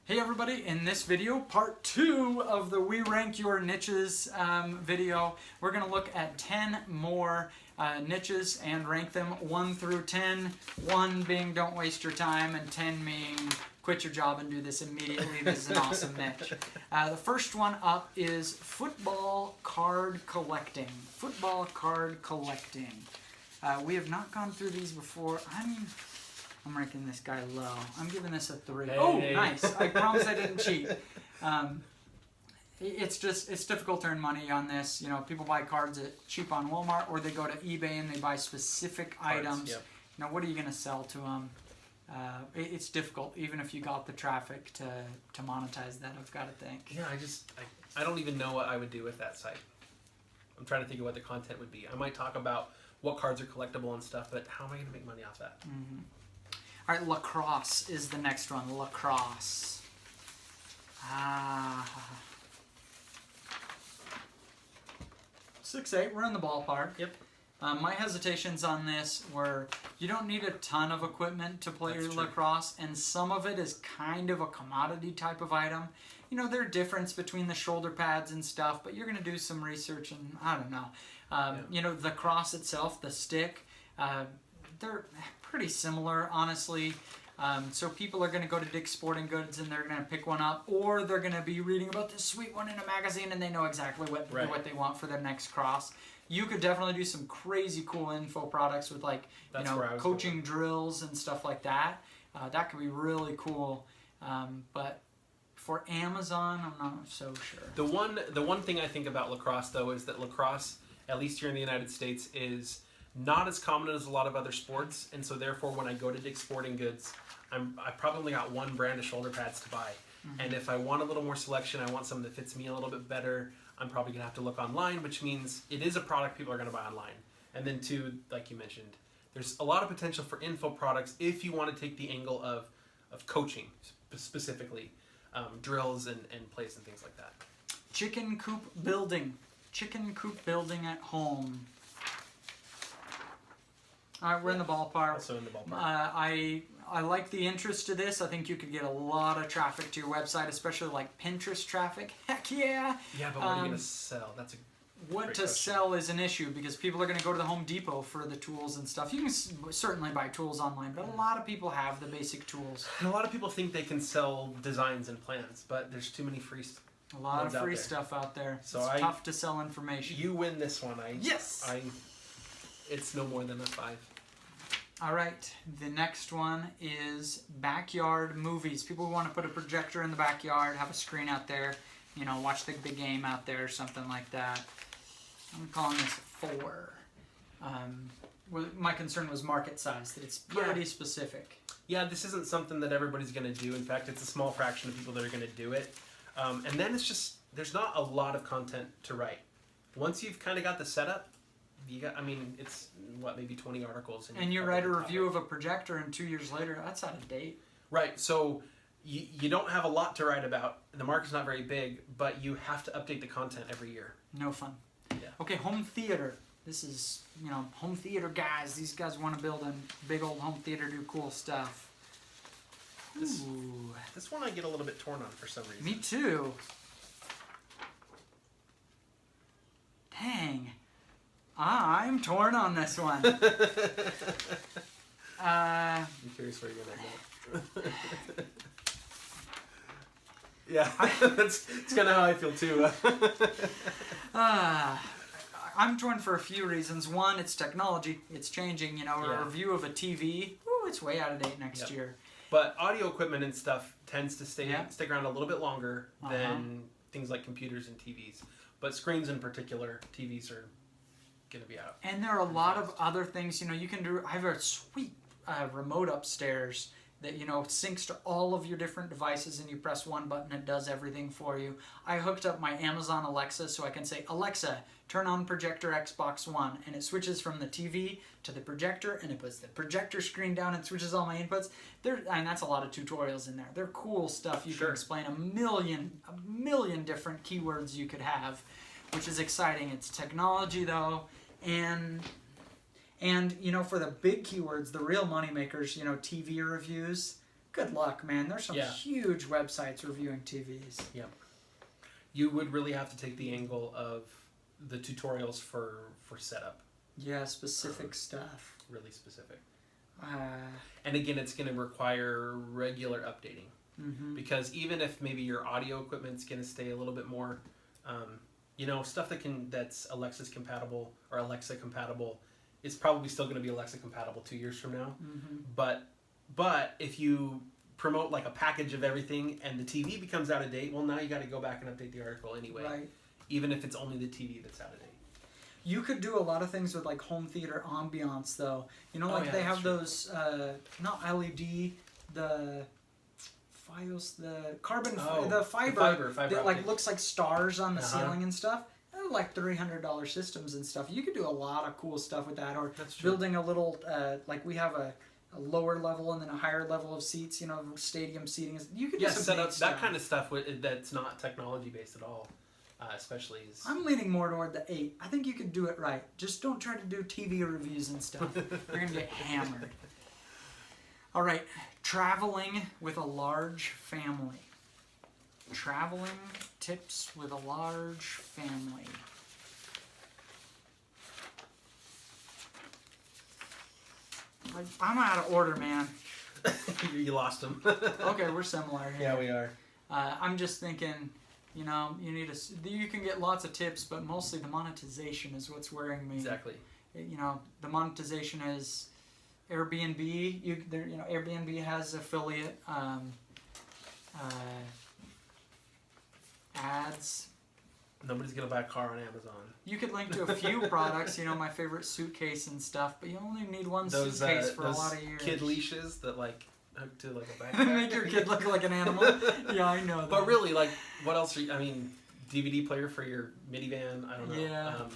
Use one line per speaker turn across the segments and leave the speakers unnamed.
Hey everybody, in this video, part 2 of the We Rank Your Niches video, we're going to look at 10 more niches and rank them 1 through 10. 1 being don't waste your time and 10 being quit your job and do this immediately. This is an awesome niche. The first one up is football card collecting. Football card collecting. We have not gone through these before. I'm ranking this guy low. I'm giving this a 3. Hey. Oh, nice. I promise I didn't cheat. It's difficult to earn money on this. You know, people buy cards at cheap on Walmart, or they go to eBay and they buy specific items. Yep. You know, what are you going to sell to them? It's difficult, even if you got the traffic to monetize that, I've got to think.
Yeah, I don't even know what I would do with that site. I'm trying to think of what the content would be. I might talk about what cards are collectible and stuff, but how am I going to make money off that?
Mm-hmm. All right, Lacrosse is the next one. Lacrosse. 6'8", we're in the ballpark.
Yep.
My hesitations on this were you don't need a ton of equipment to play your lacrosse, and some of it is kind of a commodity type of item. You know, there's a difference between the shoulder pads and stuff, but you're going to do some research, and I don't know. You know, the cross itself, the stick, they're pretty similar, honestly. So people are going to go to Dick's Sporting Goods and they're going to pick one up, or they're going to be reading about this sweet one in a magazine and they know exactly what they want for their next cross. You could definitely do some crazy cool info products with, like, you know, coaching drills and stuff like that. That could be really cool. But for Amazon, I'm not so sure.
The one thing I think about lacrosse, though, is that lacrosse, at least here in the United States, is not as common as a lot of other sports, and so therefore when I go to Dick's Sporting Goods, I probably got one brand of shoulder pads to buy. Mm-hmm. And if I want a little more selection, I want something that fits me a little bit better, I'm probably going to have to look online, which means it is a product people are going to buy online. And then two, like you mentioned, there's a lot of potential for info products if you want to take the angle of coaching, specifically drills and plays and things like that.
Chicken coop building. Chicken coop building at home. All right, we're in the ballpark.
Also in the ballpark.
I like the interest to this. I think you could get a lot of traffic to your website, especially like Pinterest traffic. Heck yeah!
Yeah, but what are you going to sell? That's
what to sell is an issue, because people are going to go to the Home Depot for the tools and stuff. You can certainly buy tools online, but a lot of people have the basic tools.
And a lot of people think they can sell designs and plans, but there's too many free stuff.
A lot of free stuff out there. So it's tough to sell information.
You win this one.
Yes!
It's no more than a 5.
All right, the next one is backyard movies. People who want to put a projector in the backyard, have a screen out there, you know, watch the big game out there or something like that. I'm calling this a 4. My concern was market size, that it's pretty specific.
Yeah, this isn't something that everybody's going to do. In fact, it's a small fraction of people that are going to do it. And then it's just, there's not a lot of content to write. Once you've kind of got the setup, it's, maybe 20 articles.
And you write a review of a projector, and 2 years later, that's out of date.
Right, so you don't have a lot to write about. The market's not very big, but you have to update the content every year.
No fun.
Yeah.
Okay, home theater. This is, you know, home theater guys. These guys want to build a big old home theater, do cool stuff.
This one I get a little bit torn on for some reason.
Me too. Dang. I'm torn on this one.
I'm curious where you're going to go. Yeah, that's kind of how I feel too.
I'm torn for a few reasons. One, it's technology. It's changing. You know, a review of a TV, it's way out of date next year.
But audio equipment and stuff tends to stick around a little bit longer than things like computers and TVs. But screens in particular, TVs are going to be out.
And there are a lot of other things, you know, you can do. I have a sweet remote upstairs that, you know, syncs to all of your different devices, and you press one button, it does everything for you. I hooked up my Amazon Alexa so I can say, Alexa, turn on projector Xbox One, and it switches from the TV to the projector, and it puts the projector screen down and switches all my inputs. And that's a lot of tutorials in there. They're cool stuff. You can explain a million different keywords you could have, which is exciting. It's technology, though, and you know, for the big keywords, the real money makers, you know, TV reviews, good luck, man. There's some
Yeah.
huge websites reviewing TVs.
You would really have to take the angle of the tutorials for setup.
Yeah, specific stuff.
Really specific.
Uh,
And again, it's going to require regular updating.
mm-hmm.
Because even if maybe your audio equipment's going to stay a little bit more, stuff that's Alexa's compatible or Alexa compatible, it's probably still going to be Alexa compatible 2 years from now.
Mm-hmm.
But if you promote like a package of everything and the TV becomes out of date, well, now you got to go back and update the article anyway.
Right.
Even if it's only the TV that's out of date.
You could do a lot of things with like home theater ambiance, though. They have those not LED, the Fios, the carbon, the fiber that like looks like stars on the ceiling and stuff. They're like $300 systems and stuff. You could do a lot of cool stuff with that, or building a little like we have a lower level and then a higher level of seats. Stadium seating. You could do some
set up
stuff.
that kind of stuff that's not technology based at all. Especially is...
I'm leaning more toward the 8. I think you could do it right. Just don't try to do TV reviews and stuff. You're going to get hammered. All right. Traveling with a large family. Traveling tips with a large family. I'm out of order, man.
You lost them.
Okay, we're similar here.
Yeah, we are.
I'm just thinking... you can get lots of tips, but mostly the monetization is what's worrying me.
Exactly.
The monetization is Airbnb. Airbnb has affiliate ads.
Nobody's gonna buy a car on Amazon.
You could link to a few products. My favorite suitcase and stuff, but you only need one suitcase for a lot of years.
Kid leashes that hook to like a backpack.
Make your kid look like an animal. Yeah, I know that.
But really, what else are you... DVD player for your minivan? I don't know.
Yeah.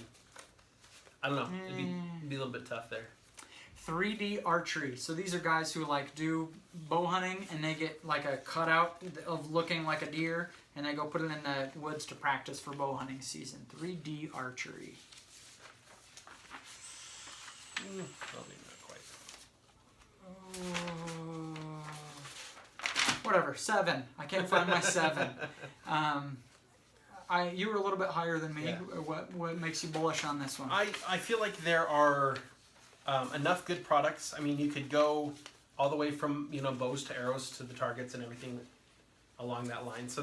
I don't know. It'd be a little bit tough there.
3D archery. So these are guys who do bow hunting, and they get like a cutout of looking like a deer, and they go put it in the woods to practice for bow hunting season. 3D archery.
Probably not quite.
Whatever. 7. I can't find my 7. You were a little bit higher than me.
Yeah.
What makes you bullish on this one?
I feel like there are enough good products. You could go all the way from bows to arrows to the targets and everything along that line. So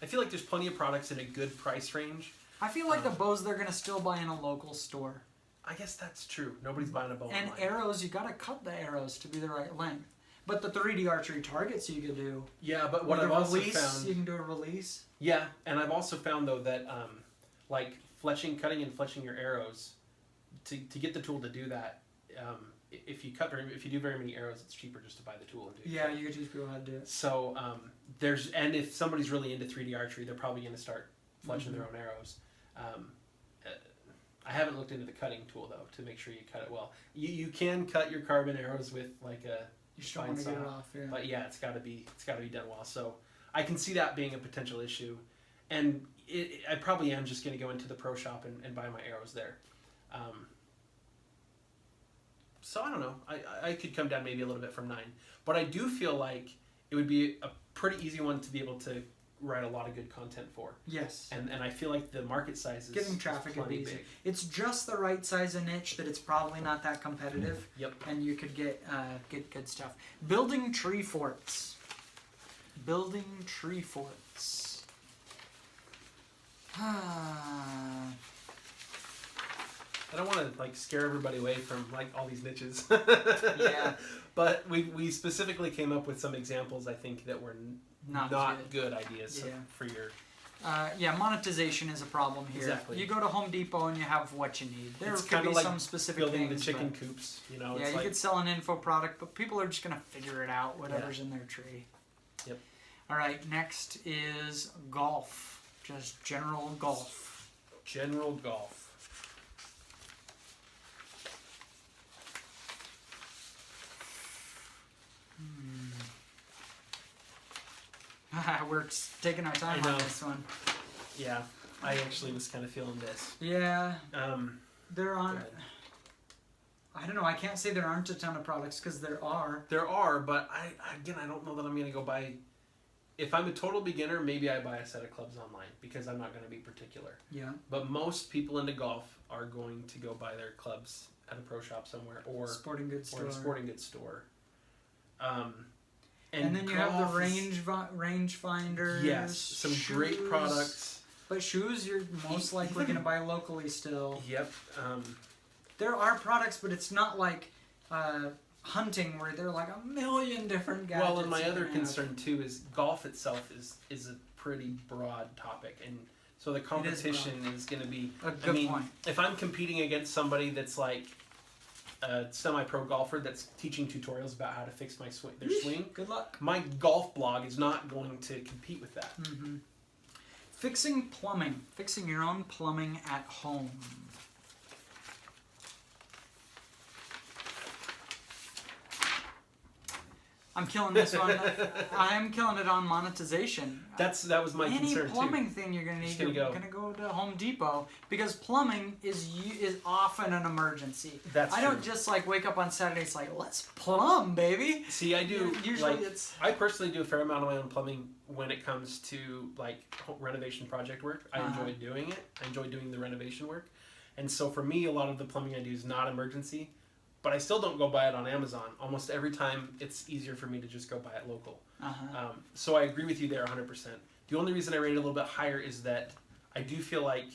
I feel like there's plenty of products in a good price range.
I feel like the bows they're gonna still buy in a local store.
I guess that's true. Nobody's buying a bow
And
online.
arrows, you gotta cut the arrows to be the right length. But the 3D archery targets you could do.
Yeah, but what I've also
release,
found...
you can do a release.
Yeah, and I've also found, though, that cutting and fletching your arrows, to get the tool to do that, if you do very many arrows, it's cheaper just to buy the tool and do it.
Yeah, you could teach people how to do it.
So and if somebody's really into 3D archery, they're probably going to start fletching their own arrows. I haven't looked into the cutting tool, though, to make sure you cut it well. You can cut your carbon arrows with like a...
You just don't want to get it off, yeah.
But yeah, it's got to be done well. So I can see that being a potential issue, and I probably am just going to go into the pro shop and buy my arrows there. So I don't know. I could come down maybe a little bit from 9, but I do feel like it would be a pretty easy one to be able to write a lot of good content for.
Yes.
And I feel like the market size is
getting traffic would be easy.
Big.
It's just the right size of niche that it's probably not that competitive.
Yep.
And you could get good stuff. Building tree forts. Building tree forts.
I don't want to scare everybody away from all these niches.
Yeah.
But we specifically came up with some examples, I think, that were not good ideas for your...
monetization is a problem here.
Exactly.
You go to Home Depot and you have what you need. There
It's
could be
like
some specific
building
things,
the chicken coops.
Yeah, you could sell an info product, but people are just going to figure it out, whatever's in their tree.
Yep.
All right, next is golf. Just general golf.
General golf.
We're taking our time on this one.
Yeah, I actually was kind of feeling this.
Yeah.
Go
They're on.
ahead.
I don't know. I can't say there aren't a ton of products because there are.
There are, but I don't know that I'm going to go buy. If I'm a total beginner, maybe I buy a set of clubs online because I'm not going to be particular.
Yeah.
But most people into golf are going to go buy their clubs at a pro shop somewhere or
sporting goods store.
Or a sporting goods store.
And then you have the range finders.
Yes, some
shoes.
Great products.
But shoes, you're most likely going to buy locally still.
Yep.
There are products, but it's not like hunting where there are like a million different gadgets.
Well, and my other concern too is golf itself is a pretty broad topic, and so the competition is going to be.
A good point.
If I'm competing against somebody that's like a semi-pro golfer that's teaching tutorials about how to fix their swing,
good luck.
My golf blog is not going to compete with that.
Mm-hmm. Fixing your own plumbing at home. I'm killing this one. I'm killing it on monetization.
That was my concern too.
Any plumbing thing you're going to need, you're going to go to Home Depot because plumbing is often an emergency.
That's
I don't just like wake up on Saturday. It's like let's plumb, baby.
See, I do.
Usually,
like, I personally do a fair amount of my own plumbing when it comes to like renovation project work. I enjoy doing it. I enjoy doing the renovation work, and so for me, a lot of the plumbing I do is not emergency. But I still don't go buy it on Amazon. Almost every time, it's easier for me to just go buy it local. So I agree with you there 100%. The only reason I rate it a little bit higher is that I do feel like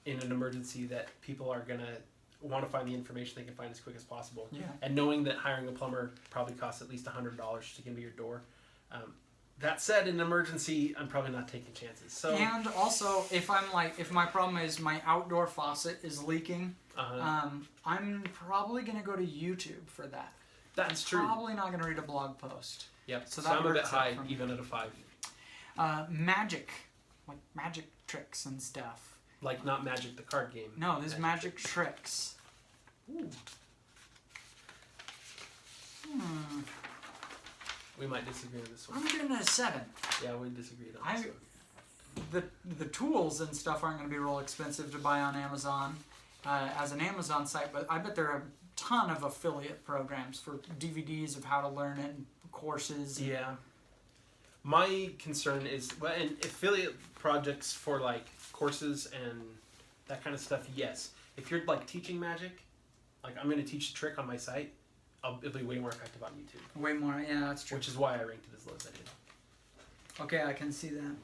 in an emergency that people are going to want to find the information they can find as quick as possible.
Yeah.
And knowing that hiring a plumber probably costs at least $100 to get to your door. That said, in an emergency, I'm probably not taking chances. So.
And also, if my problem is my outdoor faucet is leaking, I'm probably going to go to YouTube for that.
That's true.
Probably not going to read a blog post.
Yep. So I'm a bit high, even at a 5.
Magic, like magic tricks and stuff.
Like not Magic the card game.
No, there's magic tricks. Ooh.
We might disagree on this one.
I'm giving it a 7.
Yeah, we disagreed on this one.
The tools and stuff aren't going to be real expensive to buy on Amazon as an Amazon site, but I bet there are a ton of affiliate programs for DVDs of how to learn it, courses.
Yeah. My concern is, and affiliate projects for like courses and that kind of stuff, yes. If you're like teaching magic, like I'm going to teach a trick on my site, it'll be way more effective on YouTube.
Way more, yeah, that's true.
Which is why I ranked it as low as I did.
Okay, I can see that.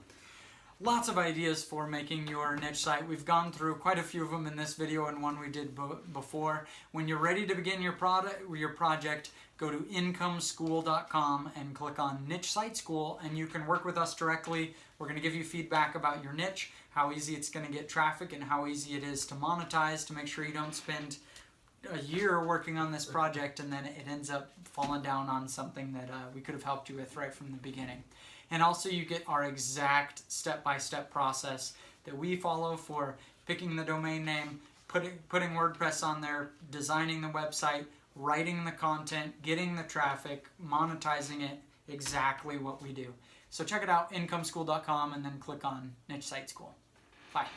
Lots of ideas for making your niche site. We've gone through quite a few of them in this video and one we did before. When you're ready to begin your project, go to incomeschool.com and click on Niche Site School, and you can work with us directly. We're going to give you feedback about your niche, how easy it's going to get traffic, and how easy it is to monetize to make sure you don't spend a year working on this project and then it ends up falling down on something that we could have helped you with right from the beginning. And also you get our exact step-by-step process that we follow for picking the domain name, putting WordPress on there, designing the website, writing the content, getting the traffic, monetizing it, exactly what we do. So check it out, incomeschool.com, and then click on Niche Site School. Bye.